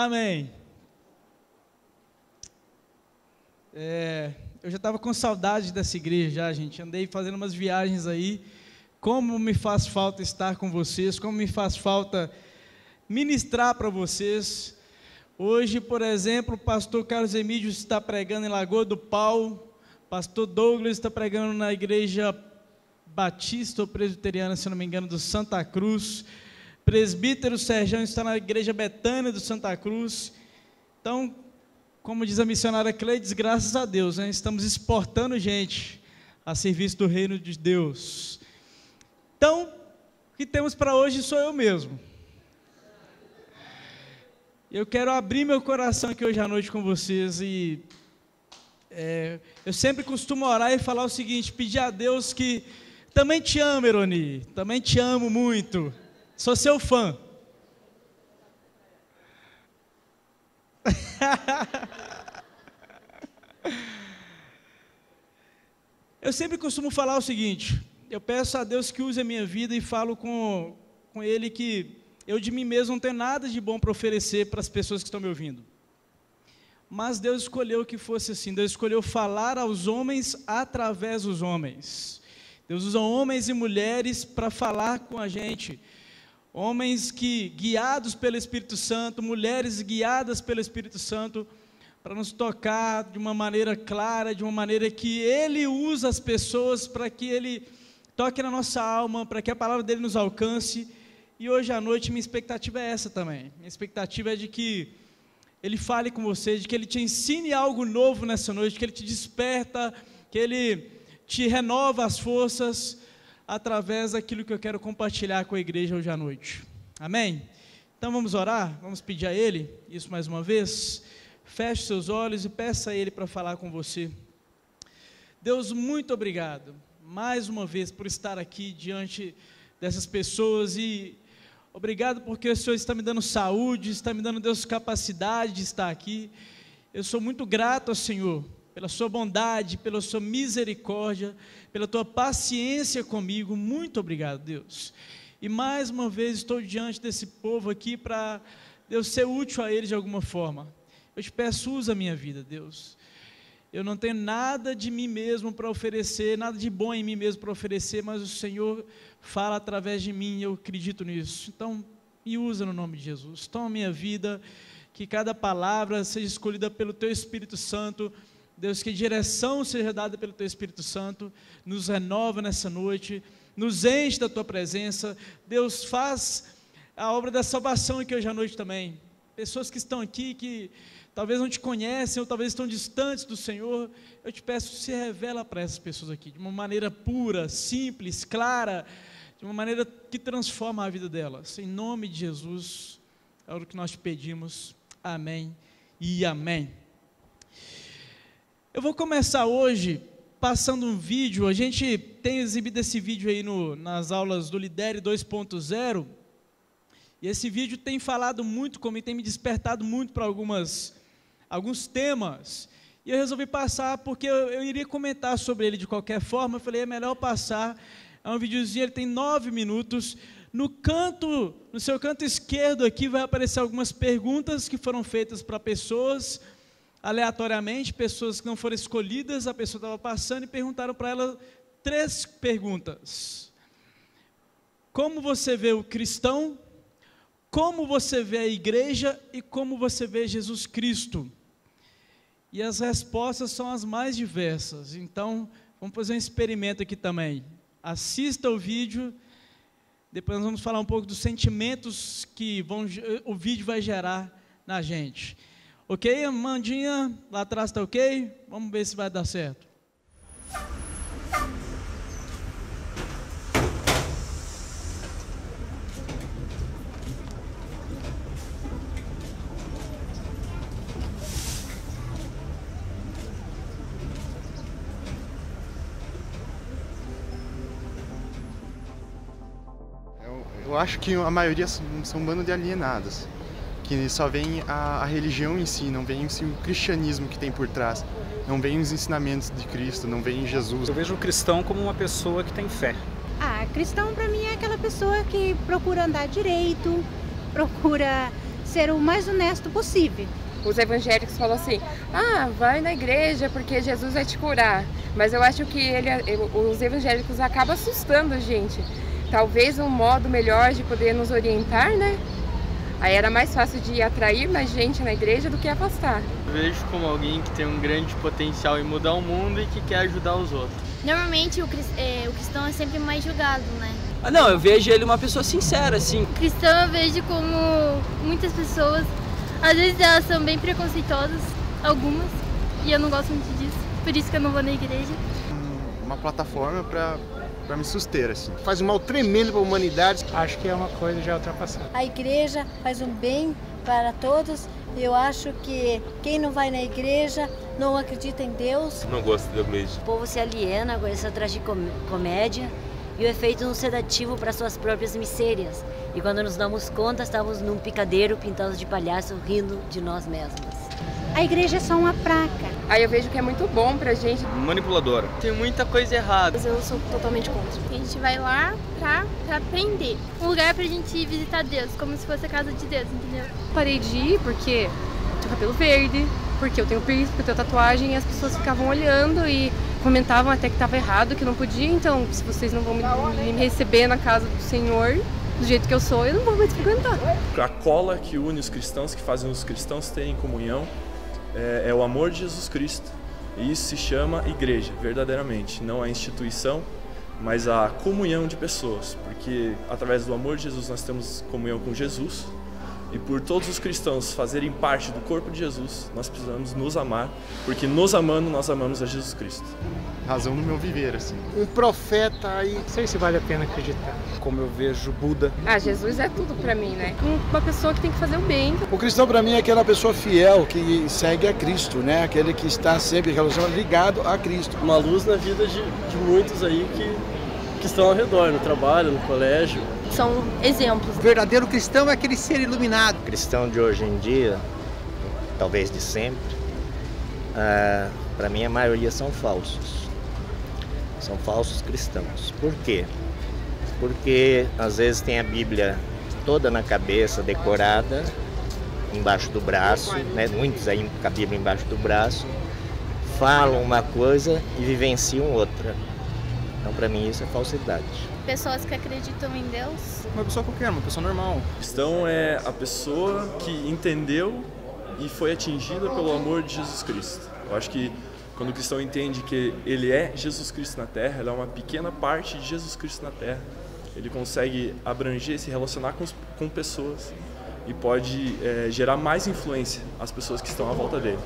Amém. Eu já estava com saudade dessa igreja, já, gente. Andei fazendo umas viagens aí. Como me faz falta estar com vocês, como me faz falta ministrar para vocês. Hoje, por exemplo, o pastor Carlos Emídio está pregando em Lagoa do Pau, pastor Douglas está pregando na igreja Batista ou Presbiteriana, se não me engano, do Santa Cruz, presbítero Serjão está na igreja Betânia do Santa Cruz. Então, como diz a missionária Cleides, graças a Deus, né? Estamos exportando gente a serviço do reino de Deus. Então, o que temos para hoje sou eu mesmo. Eu quero abrir meu coração aqui hoje à noite com vocês e eu sempre costumo orar e falar o seguinte, pedir a Deus que também te amo, Eroni, também te amo muito, sou seu fã. Eu sempre costumo falar o seguinte, eu peço a Deus que use a minha vida e falo com Ele que eu de mim mesmo não tenho nada de bom para oferecer para as pessoas que estão me ouvindo. Mas Deus escolheu que fosse assim, Deus escolheu falar aos homens através dos homens. Deus usa homens e mulheres para falar com a gente. Homens que, guiados pelo Espírito Santo, mulheres guiadas pelo Espírito Santo, para nos tocar de uma maneira clara, de uma maneira que Ele usa as pessoas para que Ele toque na nossa alma, para que a palavra dEle nos alcance. E hoje à noite minha expectativa é essa também. Minha expectativa é de que Ele fale com você, de que Ele te ensine algo novo nessa noite, que Ele te desperta, que Ele te renova as forças através daquilo que eu quero compartilhar com a igreja hoje à noite. Amém? Então vamos orar, vamos pedir a Ele, isso mais uma vez. Feche seus olhos e peça a Ele para falar com você. Deus, muito obrigado, mais uma vez, por estar aqui diante dessas pessoas e obrigado porque o Senhor está me dando saúde, está me dando, Deus, capacidade de estar aqui. Eu sou muito grato ao Senhor, pela sua bondade, pela sua misericórdia, pela tua paciência comigo. Muito obrigado, Deus. E mais uma vez estou diante desse povo aqui para, Deus, ser útil a eles de alguma forma. Eu te peço, usa a minha vida, Deus. Eu não tenho nada de mim mesmo para oferecer, nada de bom em mim mesmo para oferecer, mas o Senhor fala através de mim, eu acredito nisso. Então, me usa no nome de Jesus. Toma a minha vida, que cada palavra seja escolhida pelo Teu Espírito Santo. Deus, que direção seja dada pelo Teu Espírito Santo, nos renova nessa noite, nos enche da Tua presença. Deus, faz a obra da salvação aqui hoje à noite também. Pessoas que estão aqui, que talvez não te conhecem, ou talvez estão distantes do Senhor, eu te peço, se revela para essas pessoas aqui, de uma maneira pura, simples, clara, de uma maneira que transforma a vida delas. Em nome de Jesus, é o que nós te pedimos. Amém e amém. Eu vou começar hoje passando um vídeo, a gente tem exibido esse vídeo aí nas aulas do Lidere 2.0, e esse vídeo tem falado muito comigo, tem me despertado muito para alguns temas, e eu resolvi passar porque eu iria comentar sobre ele de qualquer forma. Eu falei, é melhor passar. É um videozinho, ele tem 9 minutos, no seu canto esquerdo aqui vai aparecer algumas perguntas que foram feitas para pessoas, aleatoriamente, pessoas que não foram escolhidas, a pessoa estava passando e perguntaram para ela 3 perguntas. Como você vê o cristão? Como você vê a igreja? E como você vê Jesus Cristo? E as respostas são as mais diversas. Então, vamos fazer um experimento aqui também. Assista o vídeo, depois nós vamos falar um pouco dos sentimentos que o vídeo vai gerar na gente. Ok, Amandinha, lá atrás está ok? Vamos ver se vai dar certo. Eu acho que a maioria são um bando de alienados, que só veem a religião em si, não veem o cristianismo que tem por trás, não veem os ensinamentos de Cristo, não veem Jesus. Eu vejo o cristão como uma pessoa que tem fé. Cristão para mim é aquela pessoa que procura andar direito, procura ser o mais honesto possível. Os evangélicos falam assim, vai na igreja porque Jesus vai te curar. Mas eu acho que os evangélicos acabam assustando a gente. Talvez um modo melhor de poder nos orientar, né? Aí era mais fácil de atrair mais gente na igreja do que afastar. Eu vejo como alguém que tem um grande potencial em mudar o mundo e que quer ajudar os outros. Normalmente o cristão é sempre mais julgado, né? Não, eu vejo ele uma pessoa sincera, assim. O cristão eu vejo como muitas pessoas, às vezes elas são bem preconceituosas, algumas, e eu não gosto muito disso, por isso que eu não vou na igreja. Uma plataforma para me suster, assim. Faz um mal tremendo para a humanidade. Acho que é uma coisa já ultrapassada. A igreja faz um bem para todos. Eu acho que quem não vai na igreja não acredita em Deus. Não gosto da igreja. O povo se aliena com essa tragicomédia e o efeito um sedativo para suas próprias misérias. E quando nos damos conta, estamos num picadeiro pintados de palhaço rindo de nós mesmos. A igreja é só uma placa. Aí eu vejo que é muito bom pra gente. Manipuladora. Tem muita coisa errada. Mas eu sou totalmente contra. A gente vai lá pra aprender. Um lugar pra gente visitar Deus, como se fosse a casa de Deus, entendeu? Parei de ir porque tenho cabelo verde, porque eu tenho piercing, porque eu tenho tatuagem, e as pessoas ficavam olhando e comentavam até que estava errado, que não podia. Então, se vocês não vão me receber na casa do Senhor, do jeito que eu sou, eu não vou mais frequentar. A cola que une os cristãos, que fazem os cristãos terem comunhão, é o amor de Jesus Cristo. E isso se chama igreja, verdadeiramente. Não a instituição, mas a comunhão de pessoas. Porque através do amor de Jesus nós temos comunhão com Jesus. E por todos os cristãos fazerem parte do corpo de Jesus, nós precisamos nos amar, porque nos amando, nós amamos a Jesus Cristo. Razão no meu viver, assim. Um profeta aí. Não sei se vale a pena acreditar. Como eu vejo Buda. Jesus é tudo pra mim, né? Uma pessoa que tem que fazer o bem. O cristão para mim é aquela pessoa fiel que segue a Cristo, né? Aquele que está sempre ligado a Cristo. Uma luz na vida de muitos aí que estão ao redor, no trabalho, no colégio. São exemplos. O verdadeiro cristão é aquele ser iluminado. O cristão de hoje em dia, talvez de sempre, para mim a maioria são falsos. São falsos cristãos. Por quê? Porque às vezes tem a Bíblia toda na cabeça, decorada, embaixo do braço, né? Muitos aí com a Bíblia embaixo do braço, falam uma coisa e vivenciam outra. Então, para mim, isso é falsidade. Pessoas que acreditam em Deus. Uma pessoa qualquer, uma pessoa normal. O cristão é a pessoa que entendeu e foi atingida pelo amor de Jesus Cristo. Eu acho que quando o cristão entende que ele é Jesus Cristo na Terra, ele é uma pequena parte de Jesus Cristo na Terra. Ele consegue abranger, se relacionar com pessoas e pode gerar mais influência às pessoas que estão à volta dele.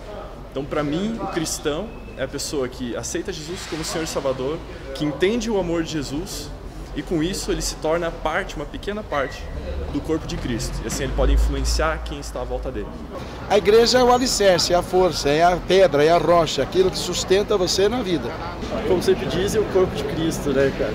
Então, para mim, o cristão é a pessoa que aceita Jesus como Senhor e Salvador, que entende o amor de Jesus e com isso ele se torna parte, uma pequena parte do corpo de Cristo. E assim ele pode influenciar quem está à volta dele. A igreja é o alicerce, é a força, é a pedra, é a rocha, aquilo que sustenta você na vida. Como sempre dizem, o corpo de Cristo, né, cara?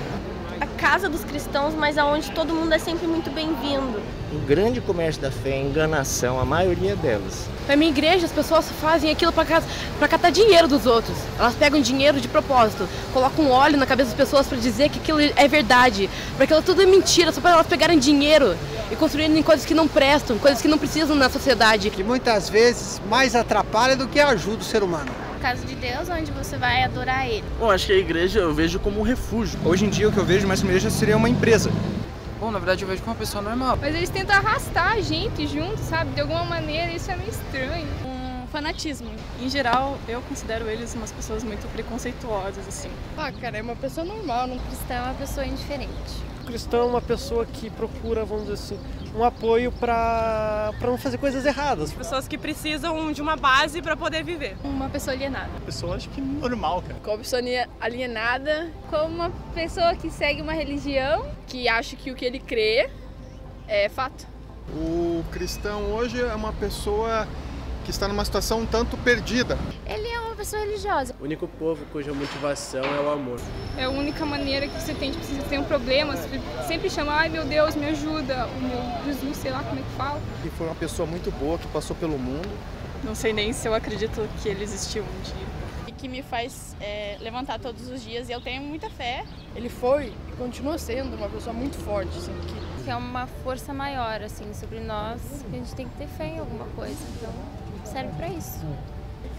A casa dos cristãos, mas aonde todo mundo é sempre muito bem-vindo. O grande comércio da fé é a enganação, a maioria delas. Na minha igreja, as pessoas fazem aquilo para catar dinheiro dos outros. Elas pegam dinheiro de propósito, colocam óleo na cabeça das pessoas para dizer que aquilo é verdade, para aquilo tudo é mentira, só para elas pegarem dinheiro e construírem coisas que não prestam, coisas que não precisam na sociedade. Que muitas vezes mais atrapalha do que ajuda o ser humano. Casa de Deus, onde você vai adorar Ele. Bom, acho que a igreja eu vejo como um refúgio. Hoje em dia o que eu vejo mais como igreja seria uma empresa. Bom, na verdade eu vejo como uma pessoa normal. Mas eles tentam arrastar a gente junto, sabe? De alguma maneira, isso é meio estranho. Um fanatismo. Em geral, eu considero eles umas pessoas muito preconceituosas, assim. Cara, é uma pessoa normal. Um cristão é uma pessoa indiferente. O cristão é uma pessoa que procura, vamos dizer assim, um apoio para não fazer coisas erradas. Pessoas que precisam de uma base para poder viver. Uma pessoa alienada. Pessoa, acho que normal, cara. Como pessoa alienada, como uma pessoa que segue uma religião, que acha que o que ele crê é fato. O cristão hoje é uma pessoa que está numa situação um tanto perdida. Ele é uma pessoa religiosa. O único povo cuja motivação é o amor. É a única maneira que você tem, tipo, se você tem um problema, você sempre chama, ai meu Deus, me ajuda, o meu Jesus, sei lá como é que fala. E foi uma pessoa muito boa que passou pelo mundo. Não sei nem se eu acredito que ele existiu um dia. que me faz levantar todos os dias e eu tenho muita fé. Ele foi e continua sendo uma pessoa muito forte, assim, que é uma força maior, assim, sobre nós, que a gente tem que ter fé em alguma coisa, então serve para isso.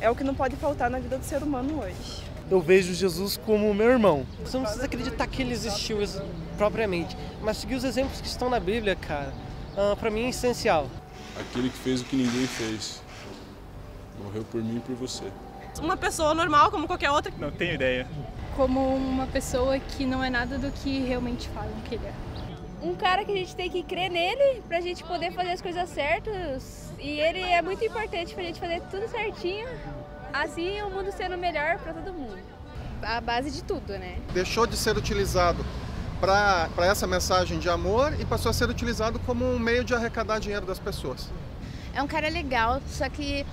É o que não pode faltar na vida do ser humano hoje. Eu vejo Jesus como meu irmão. Você não precisa acreditar que ele existiu propriamente, mas seguir os exemplos que estão na Bíblia, cara, para mim é essencial. Aquele que fez o que ninguém fez. Morreu por mim e por você. Uma pessoa normal como qualquer outra. Não tenho ideia. Como uma pessoa que não é nada do que realmente falam que ele é. Um cara que a gente tem que crer nele pra gente poder fazer as coisas certas. E ele é muito importante pra gente fazer tudo certinho. Assim o mundo sendo melhor pra todo mundo. A base de tudo, né? Deixou de ser utilizado para essa mensagem de amor e passou a ser utilizado como um meio de arrecadar dinheiro das pessoas. É um cara legal, só que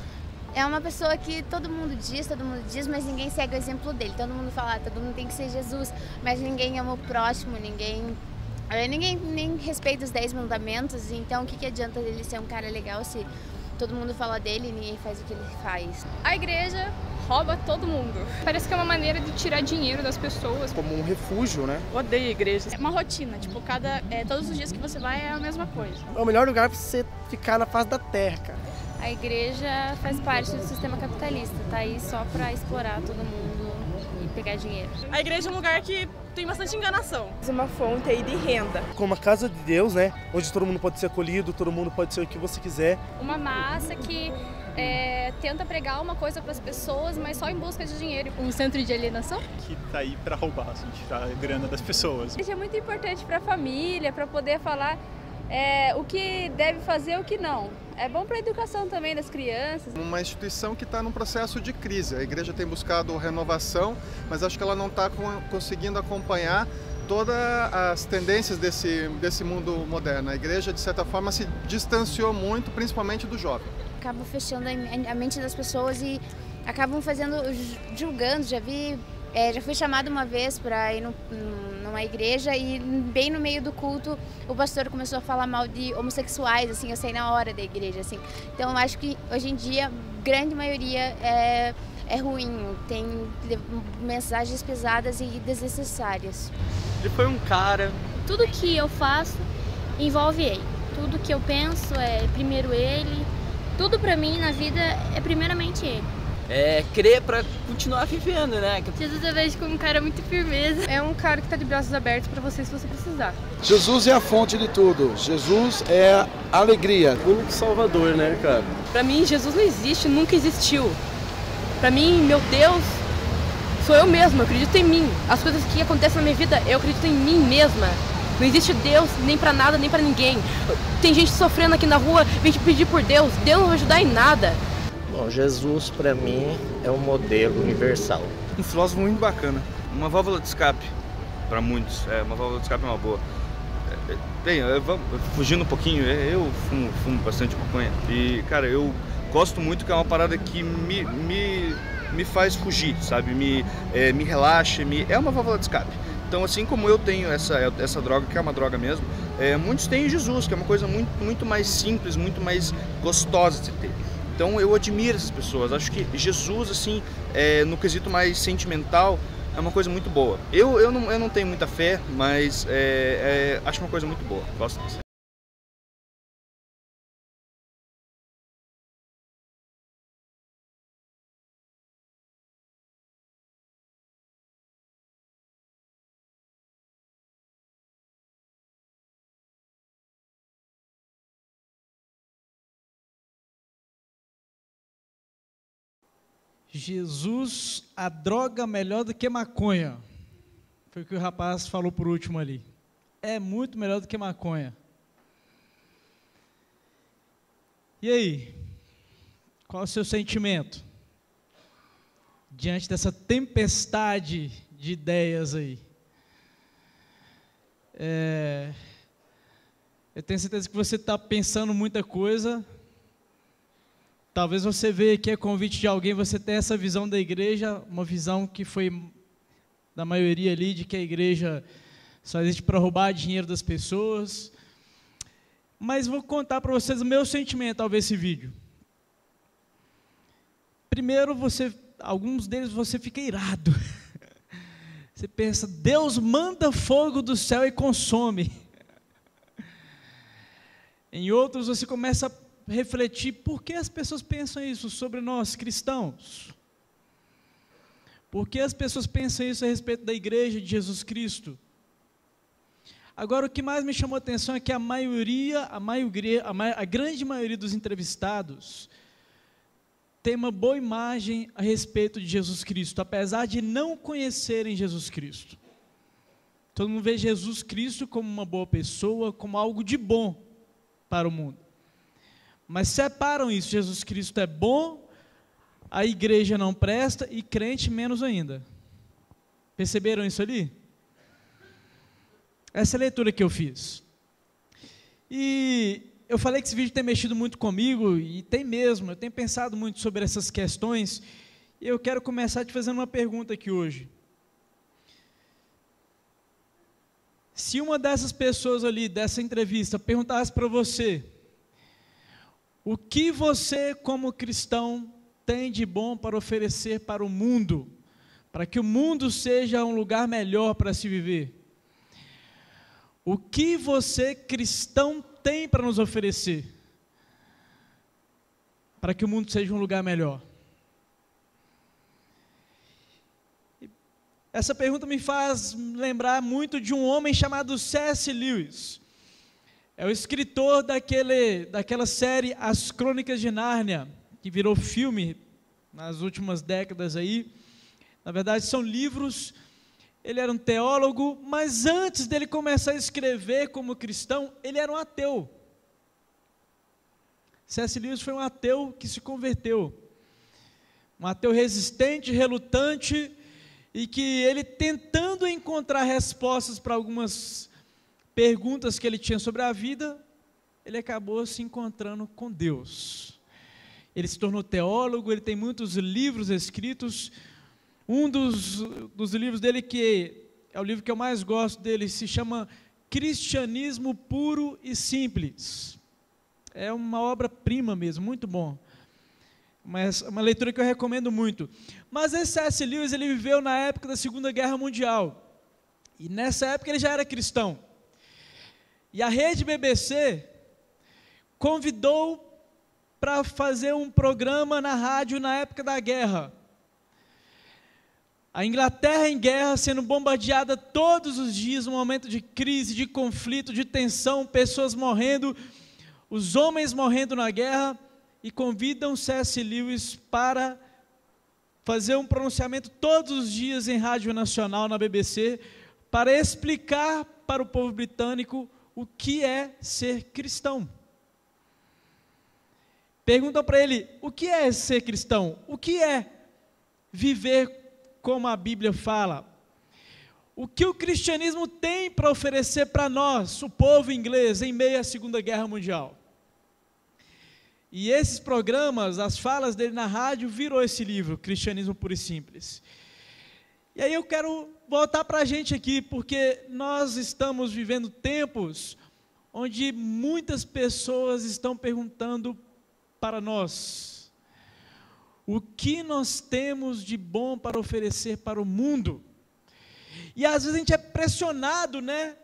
é uma pessoa que todo mundo diz, mas ninguém segue o exemplo dele. Todo mundo fala, todo mundo tem que ser Jesus, mas ninguém ama o próximo, ninguém nem respeita os 10 mandamentos. Então o que adianta ele ser um cara legal se todo mundo fala dele e ninguém faz o que ele faz? A igreja rouba todo mundo. Parece que é uma maneira de tirar dinheiro das pessoas. Como um refúgio, né? Odeio igreja. É uma rotina, tipo, todos os dias que você vai é a mesma coisa. É o melhor lugar pra você ficar na face da terra, cara. A igreja faz parte do sistema capitalista, tá aí só para explorar todo mundo e pegar dinheiro. A igreja é um lugar que tem bastante enganação. Uma fonte aí de renda. Como a casa de Deus, né? Onde todo mundo pode ser acolhido, todo mundo pode ser o que você quiser. Uma massa que tenta pregar uma coisa para as pessoas, mas só em busca de dinheiro. Um centro de alienação? Que tá aí para roubar, assim, tirar a grana das pessoas. Isso é muito importante para a família, para poder falar o que deve fazer e o que não. É bom para a educação também das crianças. Uma instituição que está num processo de crise. A igreja tem buscado renovação, mas acho que ela não está conseguindo acompanhar todas as tendências desse mundo moderno. A igreja, de certa forma, se distanciou muito, principalmente do jovem. Acabam fechando a mente das pessoas e acabam julgando. Já fui chamada uma vez para ir numa igreja e bem no meio do culto o pastor começou a falar mal de homossexuais, assim, eu saí na hora da igreja, assim. Então eu acho que hoje em dia a grande maioria é ruim, tem mensagens pesadas e desnecessárias. Ele foi um cara... Tudo que eu faço envolve ele, tudo que eu penso é primeiro ele, tudo pra mim na vida é primeiramente ele. Crer pra continuar vivendo, né? Jesus eu vejo como um cara muito firmeza. É um cara que tá de braços abertos pra você se você precisar. Jesus é a fonte de tudo. Jesus é a alegria. O único salvador, né, cara? Pra mim, Jesus não existe, nunca existiu. Pra mim, meu Deus, sou eu mesma, eu acredito em mim. As coisas que acontecem na minha vida, eu acredito em mim mesma. Não existe Deus nem pra nada, nem pra ninguém. Tem gente sofrendo aqui na rua, vem te pedir por Deus. Deus não vai ajudar em nada. Bom, Jesus, para mim, é um modelo universal. Um filósofo muito bacana. Uma válvula de escape, para muitos. Uma válvula de escape é uma boa. Bem, fugindo um pouquinho, eu fumo bastante maconha. E, cara, eu gosto muito, que é uma parada que me faz fugir, sabe? Me relaxa, é uma válvula de escape. Então, assim como eu tenho essa droga, que é uma droga mesmo, muitos têm Jesus, que é uma coisa muito mais simples, muito mais gostosa de ter. Então eu admiro essas pessoas, acho que Jesus, assim, no quesito mais sentimental, é uma coisa muito boa. Eu não tenho muita fé, mas acho uma coisa muito boa, gosto disso. Jesus, a droga melhor do que maconha. Foi o que o rapaz falou por último ali. É muito melhor do que maconha. E aí? Qual é o seu sentimento diante dessa tempestade de ideias aí? Eu tenho certeza que você está pensando muita coisa. Talvez você veja aqui a convite de alguém, você tem essa visão da igreja, uma visão que foi da maioria ali, de que a igreja só existe para roubar dinheiro das pessoas. Mas vou contar para vocês o meu sentimento ao ver esse vídeo. Primeiro, você alguns deles você fica irado. Você pensa, Deus manda fogo do céu e consome. Em outros você começa a refletir, por que as pessoas pensam isso sobre nós, cristãos? Por que as pessoas pensam isso a respeito da igreja de Jesus Cristo? Agora, o que mais me chamou a atenção é que a grande maioria dos entrevistados tem uma boa imagem a respeito de Jesus Cristo, apesar de não conhecerem Jesus Cristo. Todo mundo vê Jesus Cristo como uma boa pessoa, como algo de bom para o mundo. Mas separam isso, Jesus Cristo é bom, a igreja não presta e crente menos ainda. Perceberam isso ali? Essa é a leitura que eu fiz. E eu falei que esse vídeo tem mexido muito comigo, e tem mesmo, eu tenho pensado muito sobre essas questões, e eu quero começar te fazendo uma pergunta aqui hoje. Se uma dessas pessoas ali, dessa entrevista, perguntasse para você, o que você, como cristão, tem de bom para oferecer para o mundo, para que o mundo seja um lugar melhor para se viver? O que você, cristão, tem para nos oferecer, para que o mundo seja um lugar melhor? Essa pergunta me faz lembrar muito de um homem chamado C.S. Lewis. É o escritor daquela série As Crônicas de Nárnia, que virou filme nas últimas décadas aí. Na verdade, são livros. Ele era um teólogo, mas antes dele começar a escrever como cristão, ele era um ateu. C.S. Lewis foi um ateu que se converteu. Um ateu resistente, relutante, e que ele, tentando encontrar respostas para algumas perguntas que ele tinha sobre a vida, ele acabou se encontrando com Deus. Ele se tornou teólogo, ele tem muitos livros escritos. Um dos livros dele, que é o livro que eu mais gosto dele, se chama Cristianismo Puro e Simples. É uma obra-prima mesmo, muito bom. Mas uma leitura que eu recomendo muito. Mas esse C.S. Lewis, ele viveu na época da Segunda Guerra Mundial. E nessa época ele já era cristão. E a rede BBC convidou para fazer um programa na rádio na época da guerra. A Inglaterra em guerra, sendo bombardeada todos os dias, um momento de crise, de conflito, de tensão, pessoas morrendo, os homens morrendo na guerra, e convidam C.S. Lewis para fazer um pronunciamento todos os dias em rádio nacional na BBC, para explicar para o povo britânico o que é ser cristão. Perguntam para ele, o que é ser cristão? O que é viver como a Bíblia fala? O que o cristianismo tem para oferecer para nós, o povo inglês, em meio à Segunda Guerra Mundial? E esses programas, as falas dele na rádio, virou esse livro, Cristianismo Puro e Simples. E aí eu quero voltar para a gente aqui, porque nós estamos vivendo tempos onde muitas pessoas estão perguntando para nós, o que nós temos de bom para oferecer para o mundo? E às vezes a gente é pressionado, né?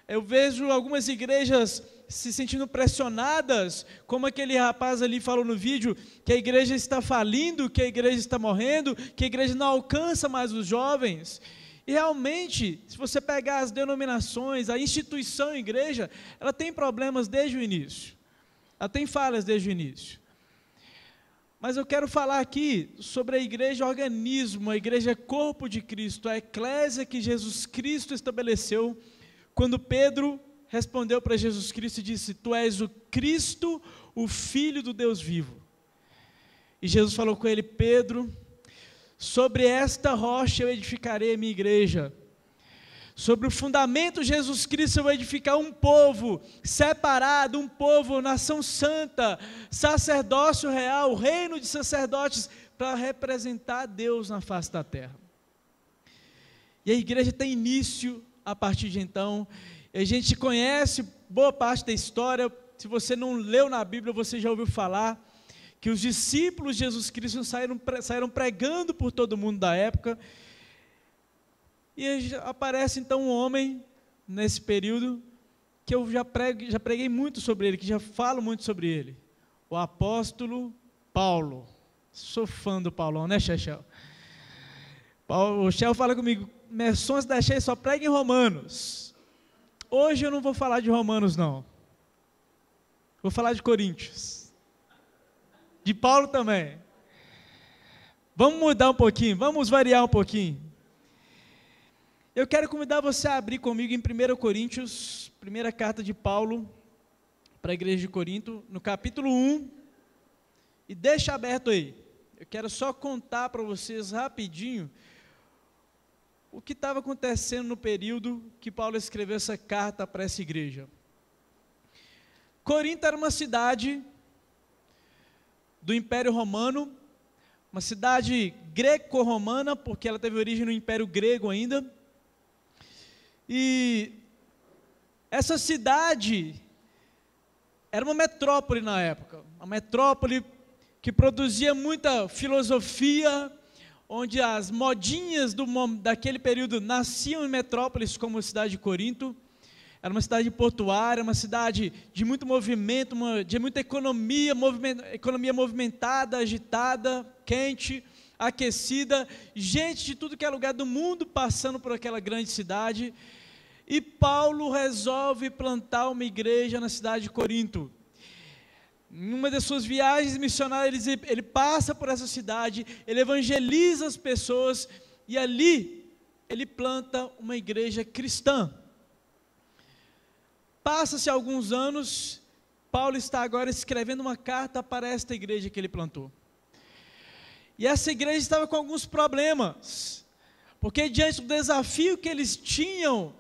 Eu vejo algumas igrejas se sentindo pressionadas, como aquele rapaz ali falou no vídeo, que a igreja está falindo, que a igreja está morrendo, que a igreja não alcança mais os jovens. E realmente, se você pegar as denominações, a instituição igreja, ela tem problemas desde o início. Ela tem falhas desde o início. Mas eu quero falar aqui sobre a igreja organismo, a igreja corpo de Cristo, a eclésia que Jesus Cristo estabeleceu, quando Pedro respondeu para Jesus Cristo e disse, tu és o Cristo, o Filho do Deus vivo. E Jesus falou com ele, Pedro, sobre esta rocha eu edificarei a minha igreja. Sobre o fundamento de Jesus Cristo eu vou edificar um povo separado, um povo, nação santa, sacerdócio real, reino de sacerdotes, para representar Deus na face da terra. E a igreja tem início a partir de então. A gente conhece boa parte da história, se você não leu na Bíblia, você já ouviu falar, que os discípulos de Jesus Cristo saíram pregando por todo mundo da época. E aparece então um homem, nesse período, que eu já preguei muito sobre ele, que já falo muito sobre ele. O apóstolo Paulo. Sou fã do Paulão, né, Chechel? O Chechel fala comigo, Messões da Cheia só prega em Romanos. Hoje eu não vou falar de Romanos, não. Vou falar de Coríntios. De Paulo também. Vamos mudar um pouquinho, vamos variar um pouquinho. Eu quero convidar você a abrir comigo em 1 Coríntios, primeira carta de Paulo para a igreja de Corinto, no capítulo 1, e deixa aberto aí. Eu quero só contar para vocês rapidinho o que estava acontecendo no período que Paulo escreveu essa carta para essa igreja. Corinto era uma cidade do Império Romano, uma cidade greco-romana, porque ela teve origem no Império Grego ainda. E essa cidade era uma metrópole na época, uma metrópole que produzia muita filosofia, onde as modinhas daquele período nasciam em metrópoles como a cidade de Corinto. Era uma cidade portuária, uma cidade de muito movimento, de muita economia movimentada, agitada, quente, aquecida, gente de tudo que é lugar do mundo passando por aquela grande cidade. E Paulo resolve plantar uma igreja na cidade de Corinto. Em uma das suas viagens missionárias, ele passa por essa cidade, ele evangeliza as pessoas, e ali ele planta uma igreja cristã. Passa-se alguns anos, Paulo está agora escrevendo uma carta para esta igreja que ele plantou. E essa igreja estava com alguns problemas, porque diante do desafio que eles tinham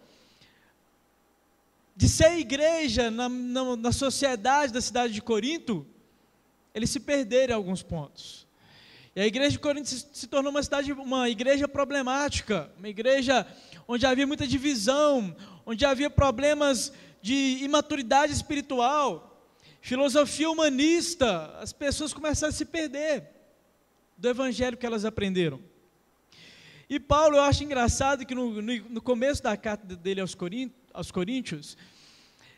de ser igreja na sociedade da cidade de Corinto, eles se perderam em alguns pontos. E a igreja de Corinto se tornou uma igreja problemática, uma igreja onde havia muita divisão, onde havia problemas de imaturidade espiritual, filosofia humanista. As pessoas começaram a se perder do evangelho que elas aprenderam. E Paulo, eu acho engraçado que no começo da carta dele aos Coríntios,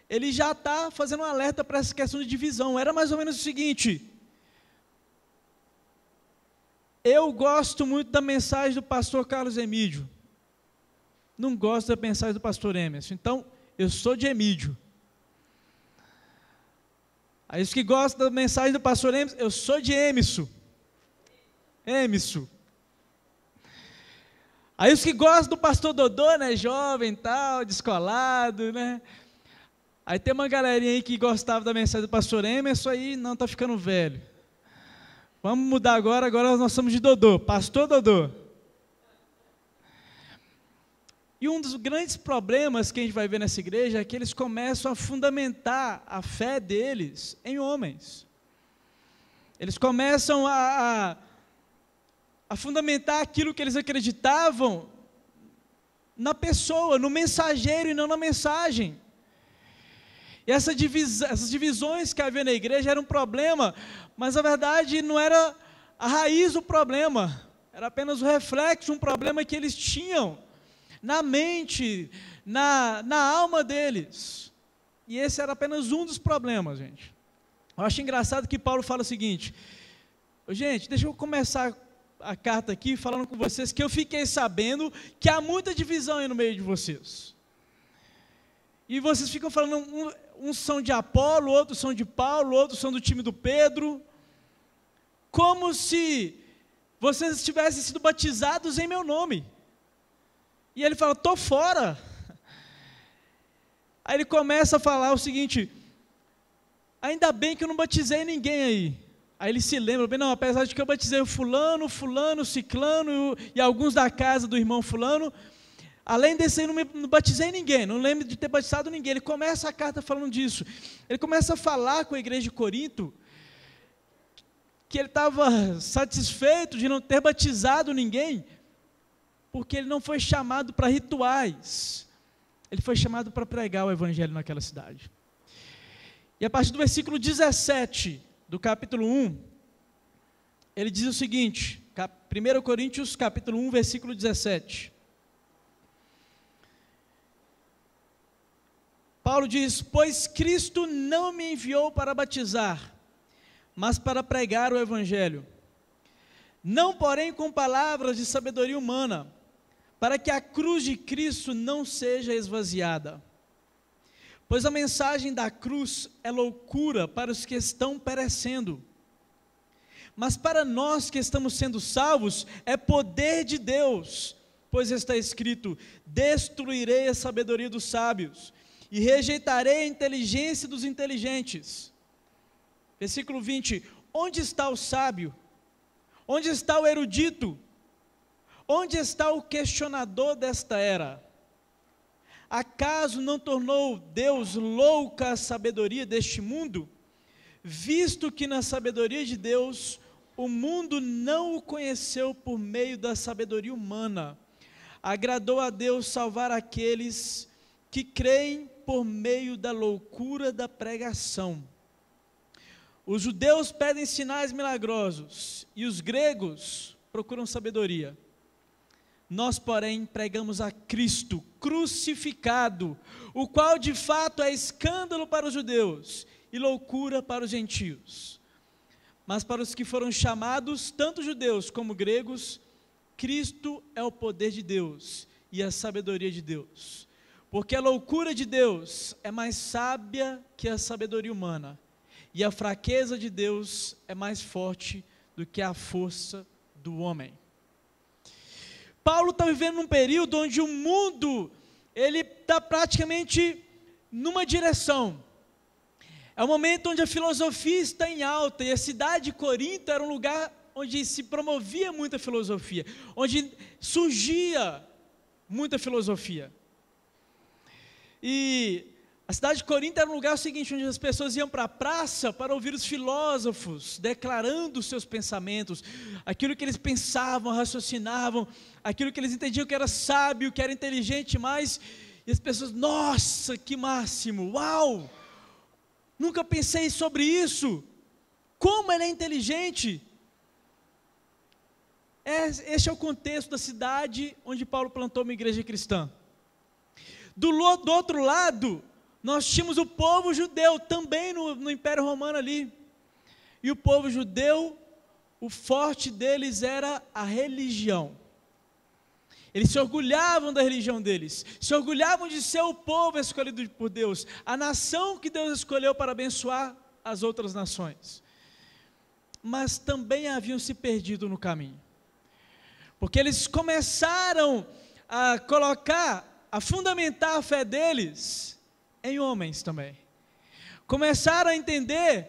ele já está fazendo um alerta para essa questão de divisão. Era mais ou menos o seguinte: eu gosto muito da mensagem do pastor Carlos Emídio, não gosto da mensagem do pastor Emerson, então eu sou de Emídio. Aí os que gostam da mensagem do pastor Emerson, eu sou de Emerson. Aí os que gostam do pastor Dodô, né, jovem, tal, descolado, né? Aí tem uma galerinha aí que gostava da mensagem do pastor Emerson, aí não, está ficando velho. Vamos mudar agora nós somos de Dodô, pastor Dodô. E um dos grandes problemas que a gente vai ver nessa igreja é que eles começam a fundamentar a fé deles em homens. Eles começam a fundamentar aquilo que eles acreditavam na pessoa, no mensageiro e não na mensagem. E essas divisões que havia na igreja eram um problema, mas na verdade não era a raiz do problema, era apenas o reflexo de um problema que eles tinham na mente, na alma deles. E esse era apenas um dos problemas, gente. Eu acho engraçado que Paulo fala o seguinte: gente, deixa eu começar a carta aqui falando com vocês que eu fiquei sabendo que há muita divisão aí no meio de vocês. E vocês ficam falando, uns são de Apolo, outros são de Paulo, outros são do time do Pedro, como se vocês tivessem sido batizados em meu nome. E ele fala, estou fora. Aí ele começa a falar o seguinte: ainda bem que eu não batizei ninguém aí. Aí ele se lembra, bem, não, apesar de que eu batizei o fulano, ciclano e alguns da casa do irmão fulano, além desse aí não batizei ninguém, não lembro de ter batizado ninguém. Ele começa a carta falando disso. Ele começa a falar com a igreja de Corinto que ele estava satisfeito de não ter batizado ninguém, porque ele não foi chamado para rituais, ele foi chamado para pregar o evangelho naquela cidade. E a partir do versículo 17 do capítulo 1, ele diz o seguinte, 1 Coríntios capítulo 1, versículo 17. Paulo diz: pois Cristo não me enviou para batizar, mas para pregar o Evangelho, não porém com palavras de sabedoria humana, para que a cruz de Cristo não seja esvaziada. Pois a mensagem da cruz é loucura para os que estão perecendo, mas para nós que estamos sendo salvos, é poder de Deus, pois está escrito: destruirei a sabedoria dos sábios, e rejeitarei a inteligência dos inteligentes. Versículo 20, onde está o sábio? Onde está o erudito? Onde está o questionador desta era? Acaso não tornou Deus louca a sabedoria deste mundo? Visto que na sabedoria de Deus, o mundo não o conheceu por meio da sabedoria humana. Agradou a Deus salvar aqueles que creem por meio da loucura da pregação. Os judeus pedem sinais milagrosos e os gregos procuram sabedoria. Nós, porém, pregamos a Cristo crucificado, o qual de fato é escândalo para os judeus e loucura para os gentios. Mas para os que foram chamados, tanto judeus como gregos, Cristo é o poder de Deus e a sabedoria de Deus. Porque a loucura de Deus é mais sábia que a sabedoria humana, e a fraqueza de Deus é mais forte do que a força do homem. Paulo está vivendo num período onde o mundo, ele está praticamente numa direção. É um momento onde a filosofia está em alta, e a cidade de Corinto era um lugar onde se promovia muita filosofia, onde surgia muita filosofia. E a cidade de Corinto era um lugar seguinte, onde as pessoas iam para a praça para ouvir os filósofos declarando os seus pensamentos, aquilo que eles pensavam, raciocinavam, aquilo que eles entendiam que era sábio, que era inteligente mais, e as pessoas, nossa, que máximo, uau, nunca pensei sobre isso, como ele é inteligente. Este é o contexto da cidade onde Paulo plantou uma igreja cristã. Do outro lado, nós tínhamos o povo judeu, também no Império Romano ali. E o povo judeu, o forte deles era a religião. Eles se orgulhavam da religião deles, se orgulhavam de ser o povo escolhido por Deus, a nação que Deus escolheu para abençoar as outras nações. Mas também haviam se perdido no caminho, porque eles começaram a fundamentar a fé deles em homens também. Começaram a entender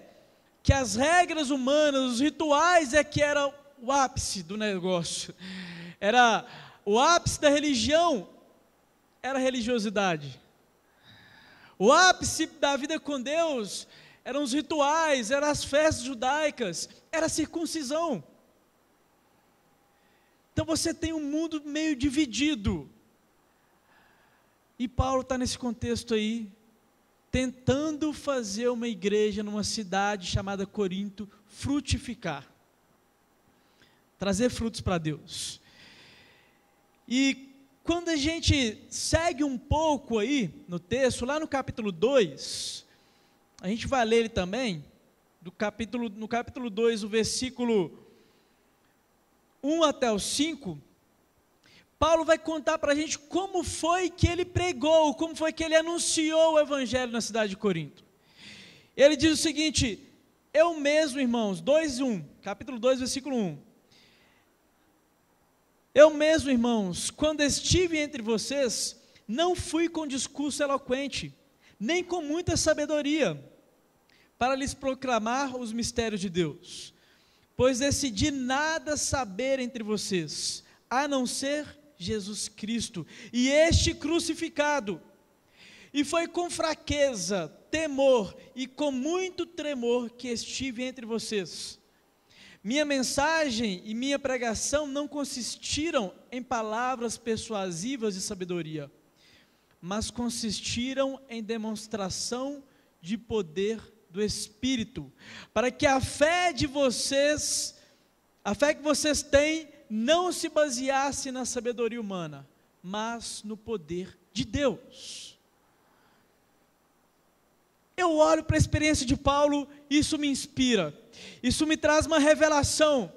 que as regras humanas, os rituais é que era o ápice do negócio. Era o ápice da religião, era a religiosidade. O ápice da vida com Deus eram os rituais, eram as festas judaicas, era a circuncisão. Então você tem um mundo meio dividido. E Paulo está nesse contexto aí, tentando fazer uma igreja numa cidade chamada Corinto frutificar, trazer frutos para Deus. E quando a gente segue um pouco aí no texto, lá no capítulo 2, a gente vai ler ele também, no capítulo 2, o versículo 1 até o 5, Paulo vai contar para a gente como foi que ele pregou, como foi que ele anunciou o evangelho na cidade de Corinto. Ele diz o seguinte: eu mesmo, irmãos, 2:1, capítulo 2, versículo 1. Eu mesmo, irmãos, quando estive entre vocês, não fui com discurso eloquente, nem com muita sabedoria, para lhes proclamar os mistérios de Deus, pois decidi nada saber entre vocês, a não ser Jesus Cristo, e este crucificado. E foi com fraqueza, temor e com muito tremor que estive entre vocês. Minha mensagem e minha pregação não consistiram em palavras persuasivas de sabedoria, mas consistiram em demonstração de poder do Espírito, para que a fé de vocês a fé que vocês têm não se baseasse na sabedoria humana, mas no poder de Deus. Eu olho para a experiência de Paulo, isso me inspira, isso me traz uma revelação,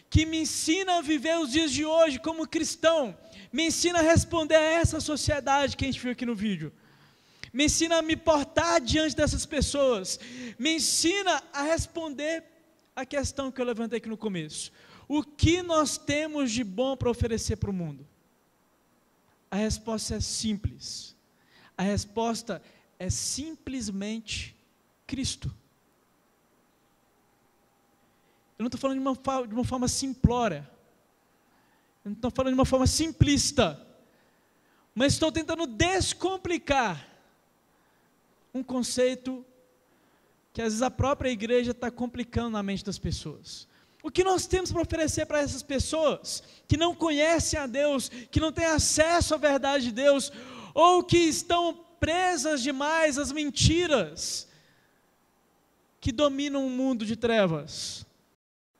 que me ensina a viver os dias de hoje como cristão, me ensina a responder a essa sociedade que a gente viu aqui no vídeo, me ensina a me portar diante dessas pessoas, me ensina a responder a questão que eu levantei aqui no começo. O que nós temos de bom para oferecer para o mundo? A resposta é simples. A resposta é simplesmente Cristo. Eu não estou falando de uma forma simplória. Eu não estou falando de uma forma simplista. Mas estou tentando descomplicar um conceito que às vezes a própria igreja está complicando na mente das pessoas. O que nós temos para oferecer para essas pessoas que não conhecem a Deus, que não têm acesso à verdade de Deus, ou que estão presas demais às mentiras que dominam o mundo de trevas?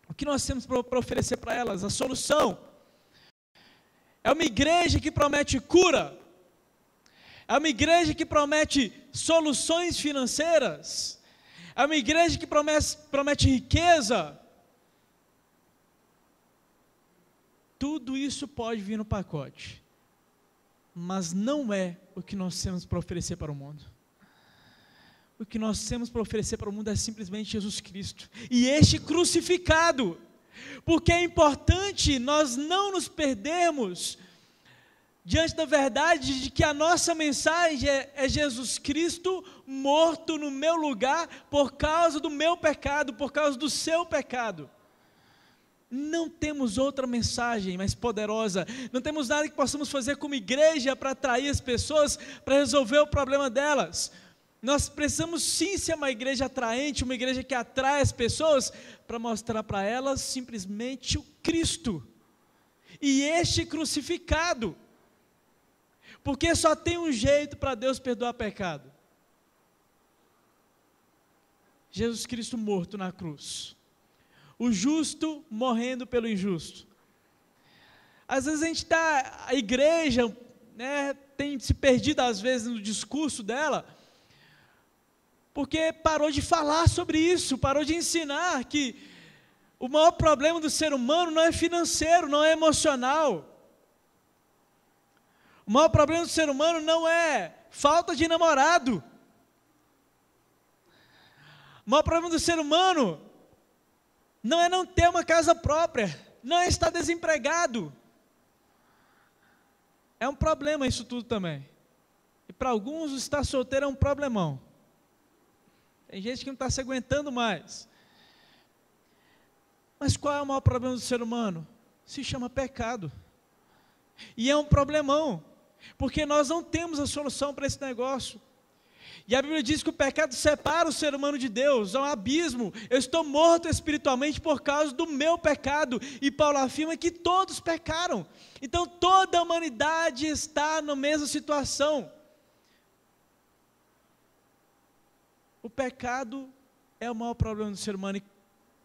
O que nós temos para oferecer para elas? A solução é uma igreja que promete cura, é uma igreja que promete soluções financeiras, é uma igreja que promete riqueza. Tudo isso pode vir no pacote, mas não é o que nós temos para oferecer para o mundo. O que nós temos para oferecer para o mundo é simplesmente Jesus Cristo, e este crucificado, porque é importante nós não nos perdermos diante da verdade de que a nossa mensagem é Jesus Cristo morto no meu lugar, por causa do meu pecado, por causa do seu pecado. Não temos outra mensagem mais poderosa, não temos nada que possamos fazer como igreja para atrair as pessoas, para resolver o problema delas. Nós precisamos sim ser uma igreja atraente, uma igreja que atrai as pessoas, para mostrar para elas simplesmente o Cristo, e este crucificado, porque só tem um jeito para Deus perdoar pecado: Jesus Cristo morto na cruz, o justo morrendo pelo injusto. Às vezes a igreja, né, tem se perdido às vezes no discurso dela, porque parou de falar sobre isso, parou de ensinar que o maior problema do ser humano não é financeiro, não é emocional. O maior problema do ser humano não é falta de namorado. O maior problema do ser humano não é não ter uma casa própria, não é estar desempregado. É um problema isso tudo também. E para alguns estar solteiro é um problemão. Tem gente que não está se aguentando mais. Mas qual é o maior problema do ser humano? Se chama pecado. E é um problemão, porque nós não temos a solução para esse negócio. E a Bíblia diz que o pecado separa o ser humano de Deus, é um abismo. Eu estou morto espiritualmente por causa do meu pecado. E Paulo afirma que todos pecaram. Então toda a humanidade está na mesma situação. O pecado é o maior problema do ser humano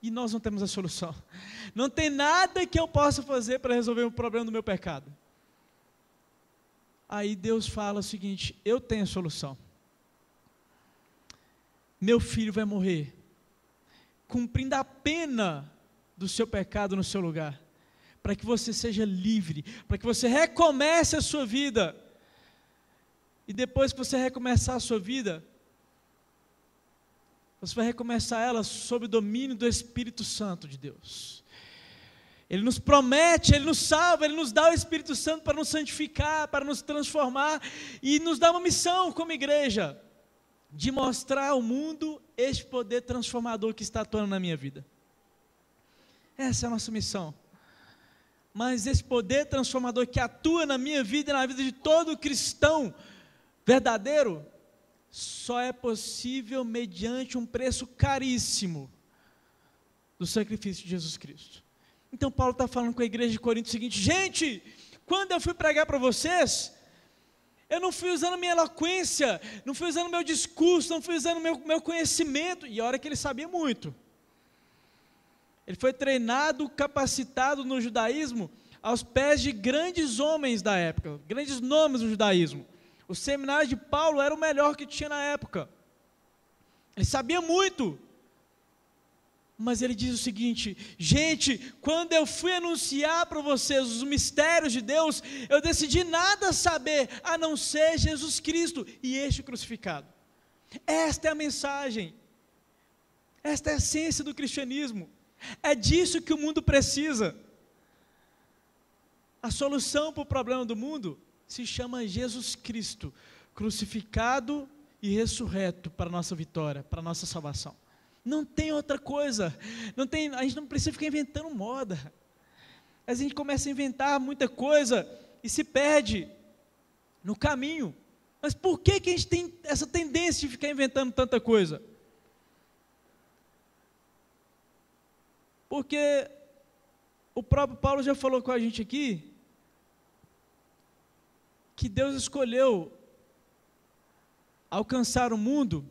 e nós não temos a solução. Não tem nada que eu possa fazer para resolver o problema do meu pecado. Aí Deus fala o seguinte: eu tenho a solução. Meu filho vai morrer, cumprindo a pena do seu pecado no seu lugar, para que você seja livre, para que você recomece a sua vida. E depois que você recomeçar a sua vida, você vai recomeçar ela sob o domínio do Espírito Santo de Deus. Ele nos promete, Ele nos salva, Ele nos dá o Espírito Santo para nos santificar, para nos transformar, e nos dá uma missão como igreja, de mostrar ao mundo este poder transformador que está atuando na minha vida. Essa é a nossa missão. Mas esse poder transformador que atua na minha vida e na vida de todo cristão verdadeiro, só é possível mediante um preço caríssimo do sacrifício de Jesus Cristo. Então Paulo está falando com a igreja de Corinto o seguinte: gente, quando eu fui pregar para vocês, eu não fui usando minha eloquência, não fui usando meu discurso, não fui usando meu conhecimento, e a hora que ele sabia muito. Ele foi treinado, capacitado no judaísmo aos pés de grandes homens da época, grandes nomes do judaísmo. O seminário de Paulo era o melhor que tinha na época. Ele sabia muito. Mas ele diz o seguinte: gente, quando eu fui anunciar para vocês os mistérios de Deus, eu decidi nada saber a não ser Jesus Cristo e este crucificado. Esta é a mensagem. Esta é a essência do cristianismo. É disso que o mundo precisa. A solução para o problema do mundo se chama Jesus Cristo, crucificado e ressurreto para a nossa vitória, para a nossa salvação. Não tem outra coisa. A gente não precisa ficar inventando moda. A gente começa a inventar muita coisa e se perde no caminho. Mas por que a gente tem essa tendência de ficar inventando tanta coisa? Porque o próprio Paulo já falou com a gente aqui que Deus escolheu alcançar o mundo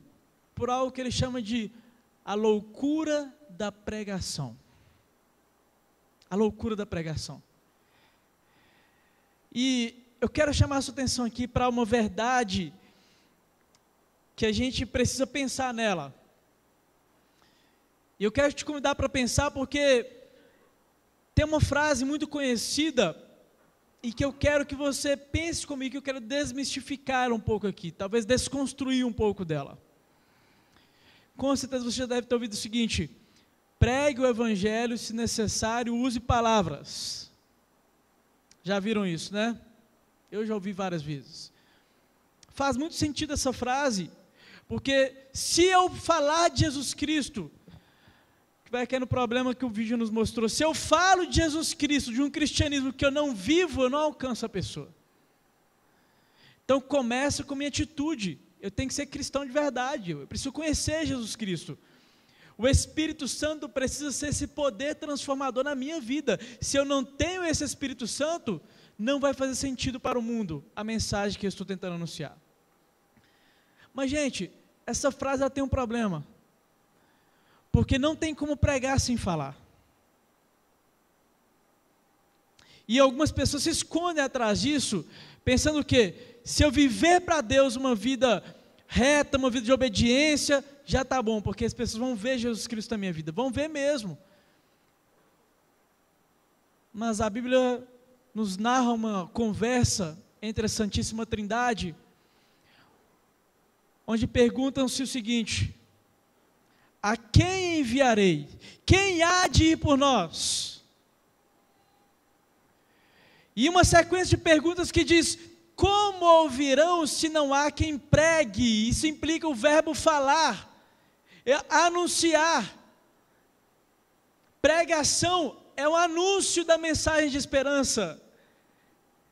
por algo que ele chama de a loucura da pregação. A loucura da pregação. E eu quero chamar a sua atenção aqui para uma verdade que a gente precisa pensar nela. E eu quero te convidar para pensar porque tem uma frase muito conhecida e que eu quero que você pense comigo, que eu quero desmistificar um pouco aqui, talvez desconstruir um pouco dela. Com certeza você já deve ter ouvido o seguinte: pregue o evangelho, se necessário, use palavras. Já viram isso, né? Eu já ouvi várias vezes. Faz muito sentido essa frase, porque se eu falar de Jesus Cristo, que vai cair no problema que o vídeo nos mostrou, se eu falo de Jesus Cristo, de um cristianismo que eu não vivo, eu não alcanço a pessoa. Então começa com minha atitude. Eu tenho que ser cristão de verdade, eu preciso conhecer Jesus Cristo. O Espírito Santo precisa ser esse poder transformador na minha vida. Se eu não tenho esse Espírito Santo, não vai fazer sentido para o mundo a mensagem que eu estou tentando anunciar. Mas, gente, essa frase ela tem um problema. Porque não tem como pregar sem falar. E algumas pessoas se escondem atrás disso, pensando que se eu viver para Deus uma vida reta, uma vida de obediência, já está bom, porque as pessoas vão ver Jesus Cristo na minha vida, vão ver mesmo. Mas a Bíblia nos narra uma conversa entre a Santíssima Trindade, onde perguntam-se o seguinte: a quem enviarei? Quem há de ir por nós? E uma sequência de perguntas que diz: como ouvirão se não há quem pregue? Isso implica o verbo falar, anunciar. Pregação é o anúncio da mensagem de esperança.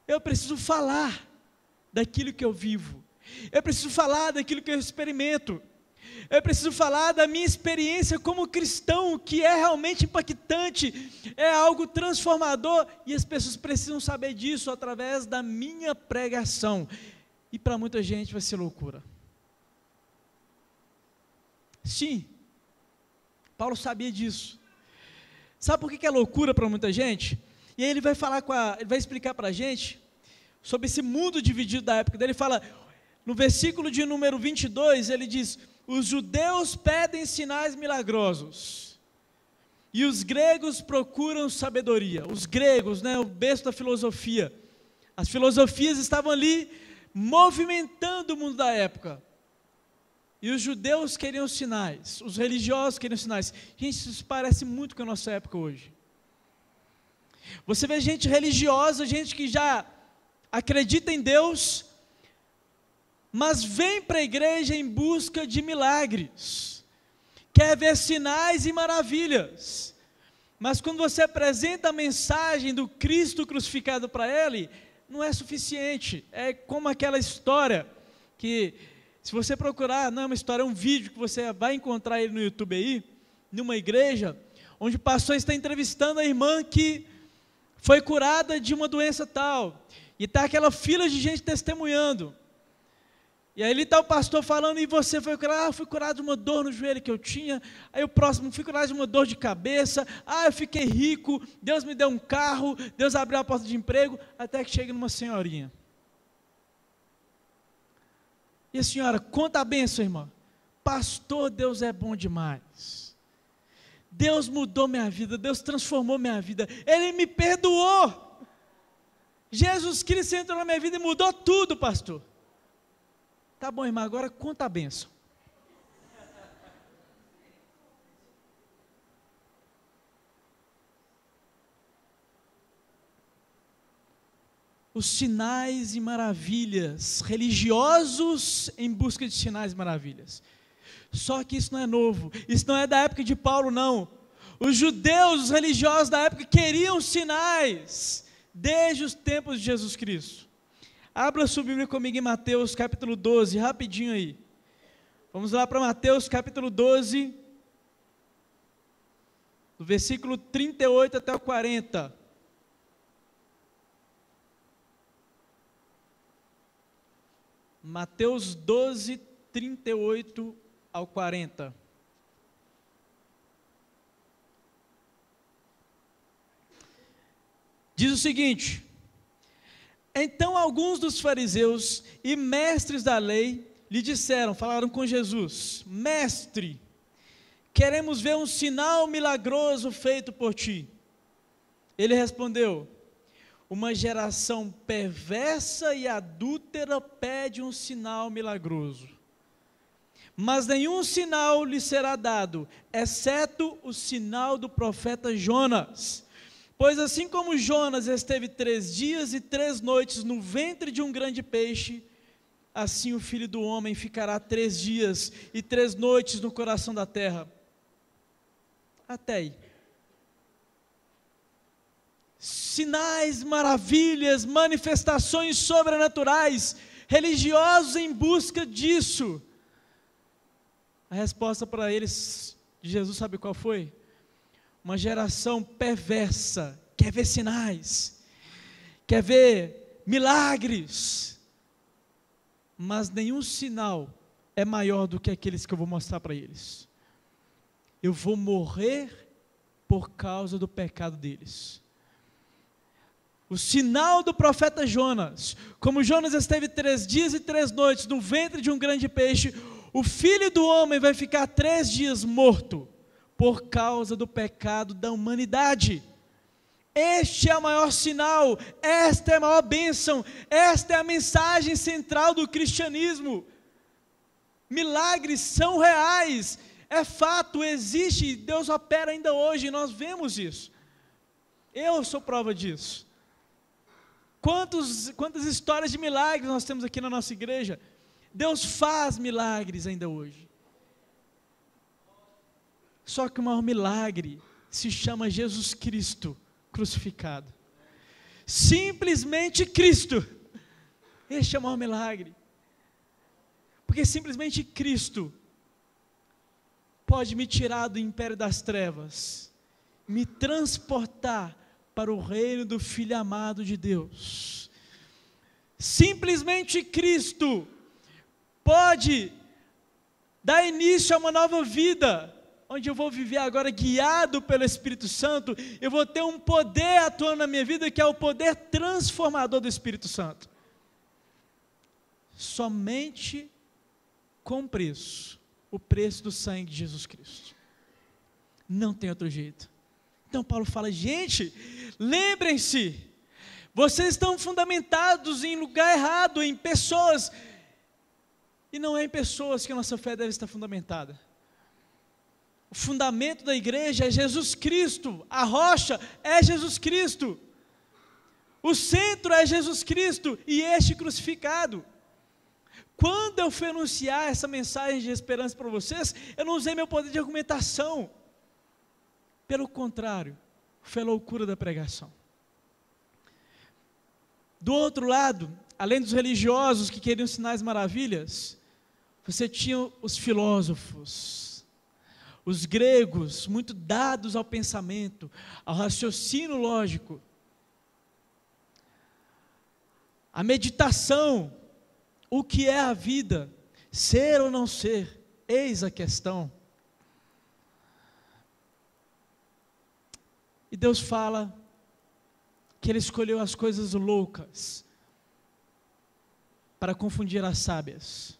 Eu preciso falar daquilo que eu vivo. Eu preciso falar daquilo que eu experimento. Eu preciso falar da minha experiência como cristão, que é realmente impactante, é algo transformador, e as pessoas precisam saber disso através da minha pregação. E para muita gente vai ser loucura. Sim, Paulo sabia disso. Sabe por que é loucura para muita gente? E aí ele vai ele vai explicar para a gente sobre esse mundo dividido da época dele. Ele fala, no versículo de número 22, ele diz: os judeus pedem sinais milagrosos e os gregos procuram sabedoria. Os gregos, né, o berço da filosofia. As filosofias estavam ali movimentando o mundo da época. E os judeus queriam sinais, os religiosos queriam sinais. Gente, isso parece muito com a nossa época hoje. Você vê gente religiosa, gente que já acredita em Deus, mas vem para a igreja em busca de milagres, quer ver sinais e maravilhas, mas quando você apresenta a mensagem do Cristo crucificado para ele, não é suficiente. É como aquela história que, se você procurar, não é uma história, é um vídeo que você vai encontrar ele no YouTube aí, numa igreja, onde o pastor está entrevistando a irmã que foi curada de uma doença tal, e está aquela fila de gente testemunhando. E aí ele está o pastor falando, e você foi curado? Ah, fui curado de uma dor no joelho que eu tinha. Aí o próximo, fui curado de uma dor de cabeça. Ah, eu fiquei rico, Deus me deu um carro, Deus abriu a porta de emprego, até que chega numa senhorinha. E a senhora, conta a bênção, irmã. Pastor, Deus é bom demais. Deus mudou minha vida, Deus transformou minha vida, Ele me perdoou. Jesus Cristo entrou na minha vida e mudou tudo, pastor. Tá bom, irmã, agora conta a bênção. Os sinais e maravilhas, religiosos em busca de sinais e maravilhas. Só que isso não é novo, isso não é da época de Paulo, não. Os judeus, os religiosos da época queriam sinais, desde os tempos de Jesus Cristo. Abra sua Bíblia comigo em Mateus capítulo 12, rapidinho aí. Vamos lá para Mateus capítulo 12, do versículo 38 até o 40. Mateus 12, 38 ao 40. Diz o seguinte: então alguns dos fariseus e mestres da lei lhe disseram, falaram com Jesus: mestre, queremos ver um sinal milagroso feito por ti. Ele respondeu: uma geração perversa e adúltera pede um sinal milagroso, mas nenhum sinal lhe será dado, exceto o sinal do profeta Jonas. Pois assim como Jonas esteve 3 dias e 3 noites no ventre de um grande peixe, assim o Filho do Homem ficará 3 dias e 3 noites no coração da terra. Até aí. Sinais, maravilhas, manifestações sobrenaturais, religiosos em busca disso. A resposta para eles de Jesus, sabe qual foi? Uma geração perversa, quer ver sinais, quer ver milagres, mas nenhum sinal é maior do que aqueles que eu vou mostrar para eles. Eu vou morrer por causa do pecado deles. O sinal do profeta Jonas, como Jonas esteve 3 dias e 3 noites no ventre de um grande peixe, o Filho do Homem vai ficar 3 dias morto, por causa do pecado da humanidade. Este é o maior sinal, esta é a maior bênção, esta é a mensagem central do cristianismo. Milagres são reais, é fato, existe, Deus opera ainda hoje, nós vemos isso. Eu sou prova disso. Quantas histórias de milagres nós temos aqui na nossa igreja? Deus faz milagres ainda hoje. Só que o maior milagre se chama Jesus Cristo crucificado. Simplesmente Cristo. Este é o maior milagre. Porque simplesmente Cristo pode me tirar do império das trevas, me transportar para o reino do Filho amado de Deus. Simplesmente Cristo pode dar início a uma nova vida, onde eu vou viver agora guiado pelo Espírito Santo, eu vou ter um poder atuando na minha vida, que é o poder transformador do Espírito Santo. Somente com preço, o preço do sangue de Jesus Cristo. Não tem outro jeito. Então Paulo fala, gente, lembrem-se, vocês estão fundamentados em lugar errado, em pessoas, e não é em pessoas que a nossa fé deve estar fundamentada. O fundamento da igreja é Jesus Cristo, a rocha é Jesus Cristo, o centro é Jesus Cristo e este crucificado. Quando eu fui anunciar essa mensagem de esperança para vocês, eu não usei meu poder de argumentação, pelo contrário, foi a loucura da pregação. Do outro lado, além dos religiosos que queriam sinais e maravilhas, você tinha os filósofos, os gregos, muito dados ao pensamento, ao raciocínio lógico, a meditação, o que é a vida, ser ou não ser, eis a questão. E Deus fala que Ele escolheu as coisas loucas para confundir as sábias.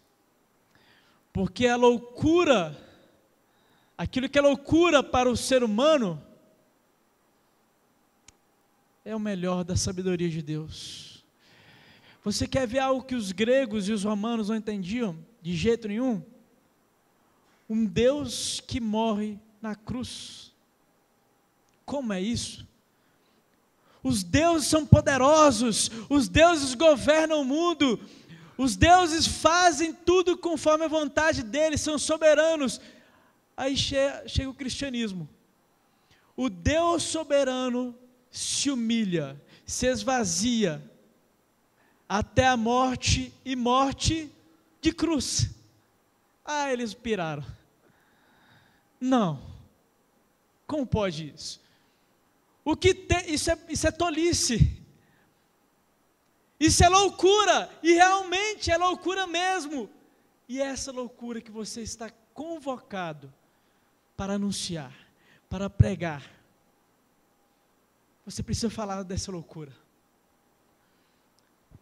Porque a loucura, aquilo que é loucura para o ser humano, é o melhor da sabedoria de Deus. Você quer ver algo que os gregos e os romanos não entendiam de jeito nenhum? Um Deus que morre na cruz. Como é isso? Os deuses são poderosos, os deuses governam o mundo, os deuses fazem tudo conforme a vontade deles, são soberanos. Aí chega o cristianismo. O Deus soberano se humilha, se esvazia, até a morte, e morte de cruz. Ah, eles piraram. Não. Como pode isso? Isso é tolice. Isso é loucura, e realmente é loucura mesmo. E é essa loucura que você está convocado para anunciar, para pregar. Você precisa falar dessa loucura